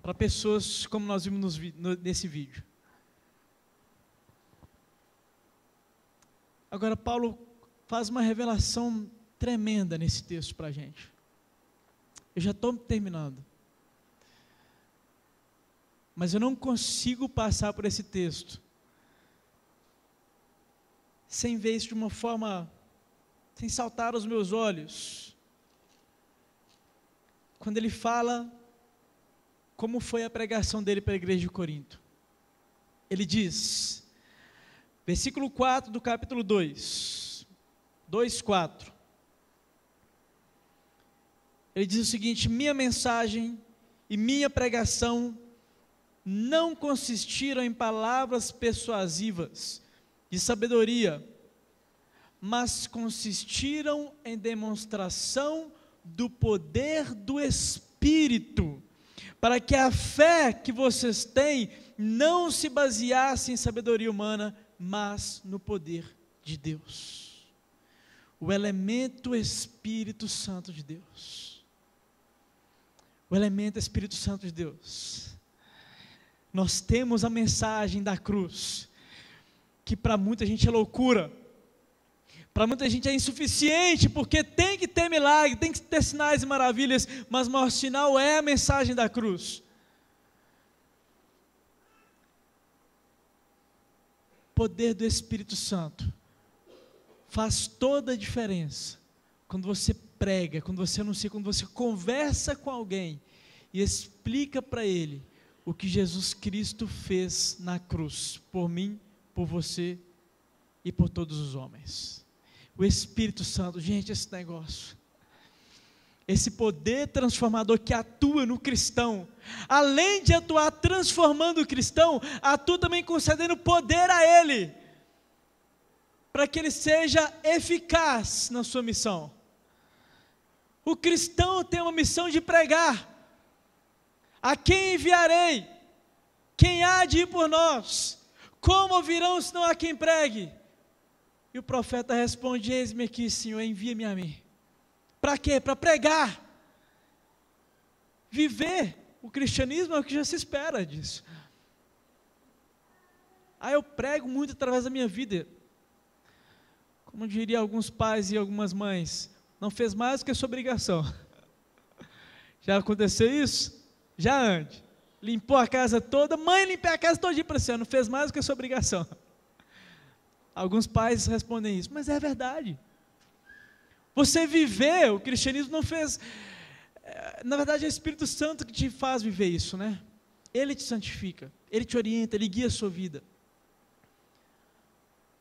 para pessoas como nós vimos nesse vídeo. Agora Paulo faz uma revelação tremenda nesse texto para a gente. Eu já estou terminando. Mas eu não consigo passar por esse texto sem ver isso de uma forma, sem saltar aos meus olhos. Quando ele fala como foi a pregação dele para a igreja de Corinto. Ele diz, versículo 4 do capítulo 2, 2:4. Ele diz o seguinte: minha mensagem e minha pregação não consistiram em palavras persuasivas de sabedoria, mas consistiram em demonstração do poder do Espírito, para que a fé que vocês têm não se baseasse em sabedoria humana, mas no poder de Deus. O elemento Espírito Santo de Deus. O elemento Espírito Santo de Deus. Nós temos a mensagem da cruz, que para muita gente é loucura, para muita gente é insuficiente, porque tem que ter milagre, tem que ter sinais e maravilhas, mas o maior sinal é a mensagem da cruz. O poder do Espírito Santo faz toda a diferença quando você prega, quando você anuncia, quando você conversa com alguém e explica para ele o que Jesus Cristo fez na cruz, por mim, por você e por todos os homens. O Espírito Santo, gente, esse negócio, esse poder transformador que atua no cristão, além de atuar transformando o cristão, atua também concedendo poder a ele, para que ele seja eficaz na sua missão. O cristão tem uma missão de pregar. A quem enviarei? Quem há de ir por nós? Como ouvirão se não há quem pregue? E o profeta responde: eis-me aqui, Senhor, envia-me a mim. Para quê? Para pregar. Viver o cristianismo é o que já se espera disso. Eu prego muito através da minha vida. Como diria alguns pais e algumas mães, não fez mais do que a sua obrigação. Já aconteceu isso? Já antes. Limpou a casa toda, mãe, limpei a casa todinha para você, não fez mais do que a sua obrigação. Alguns pais respondem isso, mas é verdade. Você viver o cristianismo não fez, na verdade é o Espírito Santo que te faz viver isso, né? Ele te santifica, ele te orienta, ele guia a sua vida.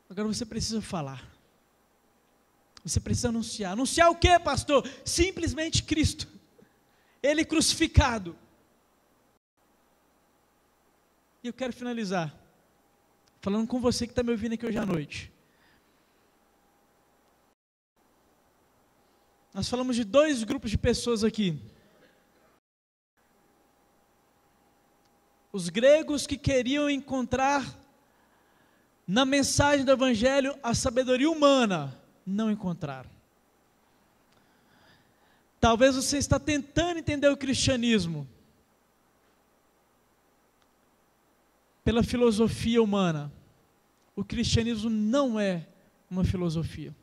Agora você precisa falar. Você precisa anunciar. Anunciar o quê, pastor? Simplesmente Cristo. Ele crucificado. E eu quero finalizar falando com você que está me ouvindo aqui hoje à noite. Nós falamos de dois grupos de pessoas aqui. Os gregos que queriam encontrar na mensagem do Evangelho a sabedoria humana, não encontraram. Talvez você está tentando entender o cristianismo pela filosofia humana. O cristianismo não é uma filosofia.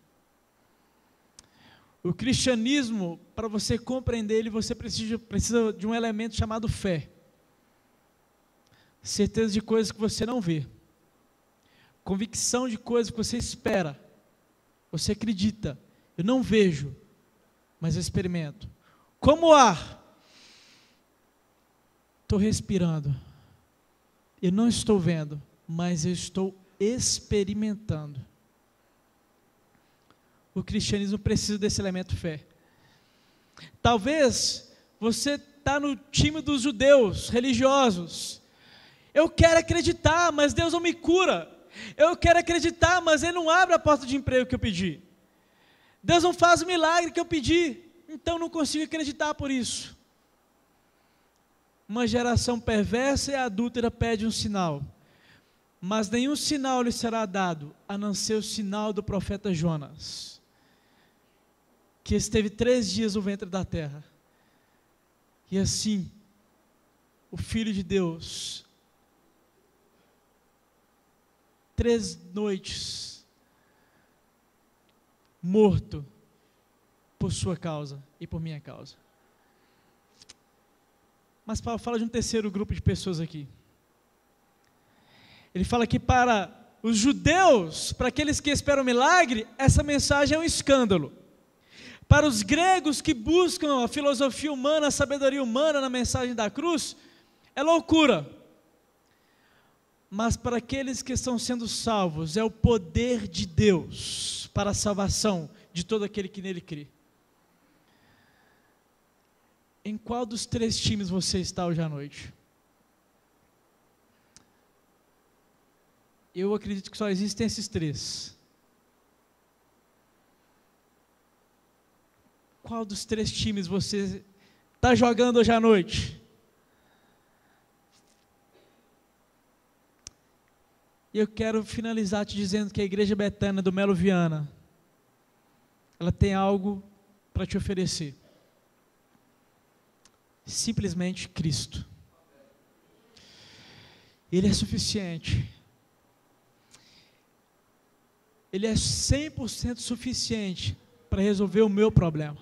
O cristianismo, para você compreender ele, você precisa de um elemento chamado fé. Certeza de coisas que você não vê. Convicção de coisas que você espera. Você acredita. Eu não vejo, mas eu experimento. Como o ar. Estou respirando. Eu não estou vendo, mas eu estou experimentando. O cristianismo precisa desse elemento fé. Talvez você está no time dos judeus religiosos. Eu quero acreditar, mas Deus não me cura. Eu quero acreditar, mas Ele não abre a porta de emprego que eu pedi. Deus não faz o milagre que eu pedi, então não consigo acreditar por isso. Uma geração perversa e adúltera pede um sinal, mas nenhum sinal lhe será dado, a não ser o sinal do profeta Jonas, que esteve 3 dias no ventre da terra. E assim, o Filho de Deus, 3 noites, morto por sua causa e por minha causa. Mas Paulo fala de um terceiro grupo de pessoas aqui. Ele fala que para os judeus, para aqueles que esperam milagre, essa mensagem é um escândalo. Para os gregos que buscam a filosofia humana, a sabedoria humana na mensagem da cruz, é loucura. Mas para aqueles que estão sendo salvos, é o poder de Deus para a salvação de todo aquele que nele crê. Em qual dos 3 times você está hoje à noite? Eu acredito que só existem esses 3. Qual dos 3 times você está jogando hoje à noite? E eu quero finalizar te dizendo que a Igreja Betânia do Melo Viana, ela tem algo para te oferecer. Simplesmente Cristo. Ele é suficiente. Ele é 100% suficiente para resolver o meu problema.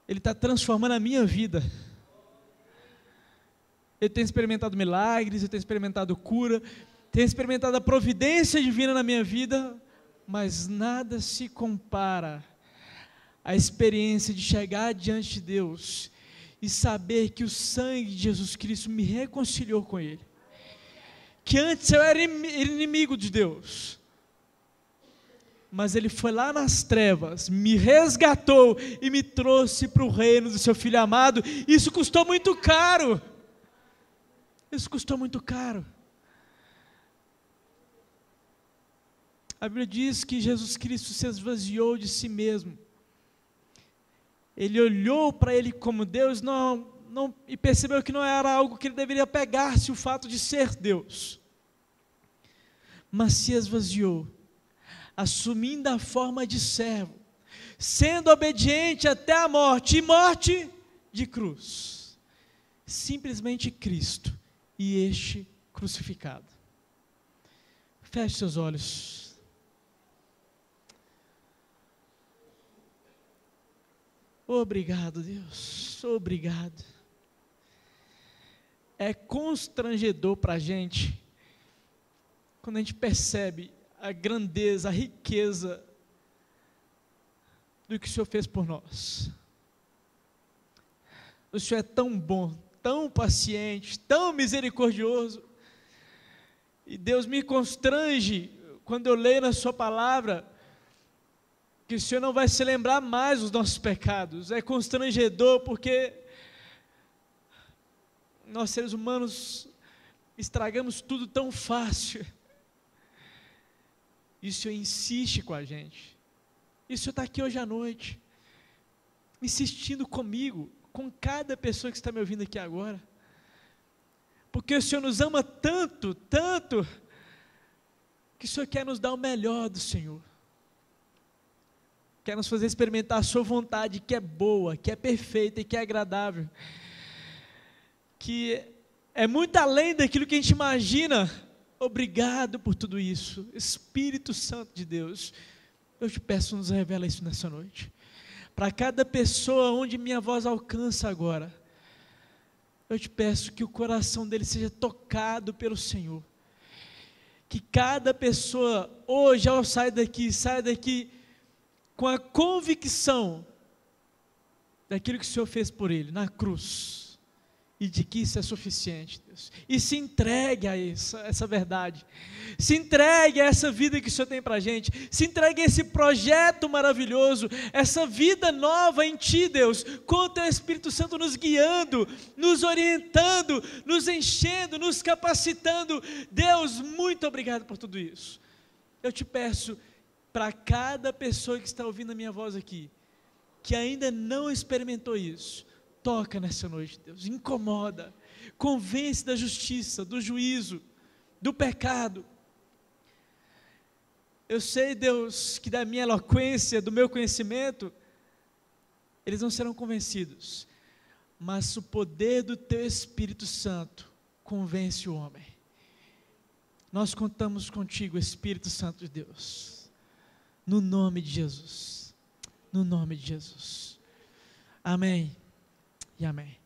Ele está transformando a minha vida. Eu tenho experimentado milagres, eu tenho experimentado cura, tenho experimentado a providência divina na minha vida, mas nada se compara à experiência de chegar diante de Deus e saber que o sangue de Jesus Cristo me reconciliou com Ele. Que antes eu era inimigo de Deus, mas Ele foi lá nas trevas, me resgatou e me trouxe para o reino do seu Filho amado. Isso custou muito caro. Isso custou muito caro. A Bíblia diz que Jesus Cristo se esvaziou de si mesmo. Ele olhou para Ele como Deus e percebeu que não era algo que Ele deveria pegar-se o fato de ser Deus. Mas se esvaziou, assumindo a forma de servo, sendo obediente até a morte, e morte de cruz. Simplesmente Cristo e este crucificado. Feche seus olhos. Obrigado, Deus, obrigado. É constrangedor para a gente, quando a gente percebe a grandeza, a riqueza do que o Senhor fez por nós. O Senhor é tão bom, tão paciente, tão misericordioso, e Deus me constrange, quando eu leio na sua palavra, que o Senhor não vai se lembrar mais dos nossos pecados. É constrangedor porque nós seres humanos estragamos tudo tão fácil, e o Senhor insiste com a gente. E o Senhor está aqui hoje à noite, insistindo comigo, com cada pessoa que está me ouvindo aqui agora. porque o Senhor nos ama tanto, tanto, que o Senhor quer nos dar o melhor do Senhor. Quer nos fazer experimentar a sua vontade, que é boa, que é perfeita e que é agradável. Que é muito além daquilo que a gente imagina. Obrigado por tudo isso. Espírito Santo de Deus, eu te peço, nos revela isso nessa noite. Para cada pessoa onde minha voz alcança agora, eu te peço que o coração dele seja tocado pelo Senhor. Que cada pessoa hoje, ao sair daqui com a convicção daquilo que o Senhor fez por ele na cruz, e de que isso é suficiente, Deus. E se entregue a essa verdade, se entregue a essa vida que o Senhor tem para a gente, se entregue a esse projeto maravilhoso, essa vida nova em Ti, Deus, com o Teu Espírito Santo nos guiando, nos orientando, nos enchendo, nos capacitando. Deus, muito obrigado por tudo isso. Eu te peço, para cada pessoa que está ouvindo a minha voz aqui, que ainda não experimentou isso, toca nessa noite, Deus, incomoda, convence da justiça, do juízo, do pecado. Eu sei, Deus, que da minha eloquência, do meu conhecimento, eles não serão convencidos, mas o poder do Teu Espírito Santo convence o homem. Nós contamos contigo, Espírito Santo de Deus, no nome de Jesus, no nome de Jesus. Amém. E amém.